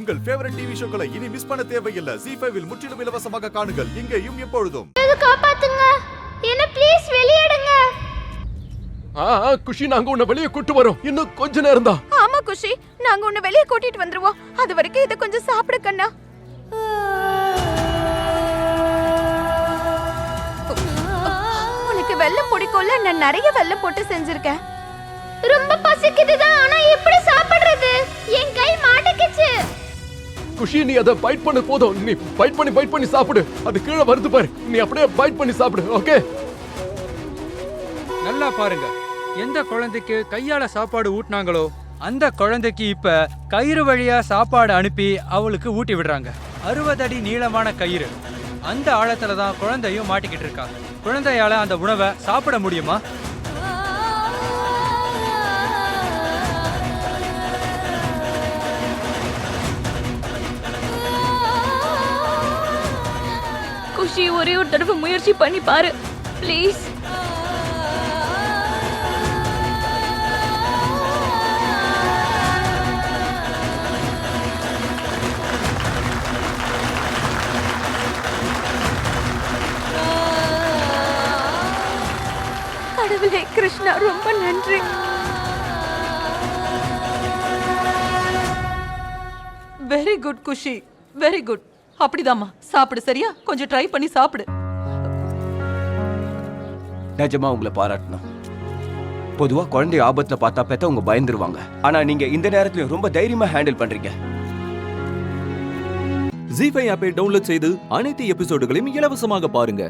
உங்கள் favourite TV ஷோக்களை இனி miss பண்ண தேவையில்லை. ZEE5 இல் முற்றிலும் இலவசமாக காணுங்கள். இங்கேயும் எப்பொழுதும். காப்பாத்துங்க, என்ன ப்ளீஸ் வெளியேடுங்க. குஷி, நாங்க உன்னை வெளியே கூட்டு வரோம். இன்னும் கொஞ்ச நேரம் தான். ஆமா குஷி, நாங்க உன்னை வெளியே கூட்டிட்டு வந்துருவோம். அது வரைக்கும் இத கொஞ்சம் சாப்பிடு கண்ணா. உனக்கு வெல்லம் பிடிக்கும்ல, நான் நிறைய வெல்லம் போட்டு செஞ்சிருக்கேன். ரொம்ப பசிக்குதுதான், ஆனா எப்படி சாப்பிடுறது? என் கை மாட்டிக்கிச்சு. குஷி, நீ அதை பைட் பண்ண போதும். நீ பைட் பண்ணி சாப்பிடு. அது கீழே வருது பாரு. நீ அப்படியே பைட் பண்ணி சாப்பிடு. ஓகே, நல்லா பாருங்க. எந்த குழந்தைக்கு கையால சாப்பாடு ஊட்டினாங்களோ அந்த குழந்தைக்கு இப்ப கயிறு வழியா சாப்பாடு அனுப்பி அவளுக்கு ஊட்டி விடுறாங்க. 60 அடி நீளமான கயிறு. அந்த ஆழத்துல தான் குழந்தையும் மாட்டிக்கிட்டு இருக்கா. குழந்தையால அந்த உணவை சாப்பிட முடியுமா? குஷி, ஒரே ஒரு தடவை முயற்சி பண்ணி பாரு ப்ளீஸ். கடவுளே கிருஷ்ணா, ரொம்ப நன்றி. வெரி குட் குஷி, வெரி குட். அப்படிதாம்மா, சாப்பிடு. சரியா, கொஞ்சம் ட்ரை பண்ணி சாப்பிடு. நிஜமா உங்களை பாராட்டணும். பொதுவா குழந்தை ஆபத்துல பார்த்தா பெத்தவங்க பயந்துருவாங்க. ஆனா நீங்க இந்த நேரத்துல ரொம்ப தைரியமா ஹேண்டில் பண்றீங்க. ZEE5 ஆப்பை டவுன்லோட் செய்து அனைத்து எபிசோடுகளையும் இலவசமாக பாருங்க.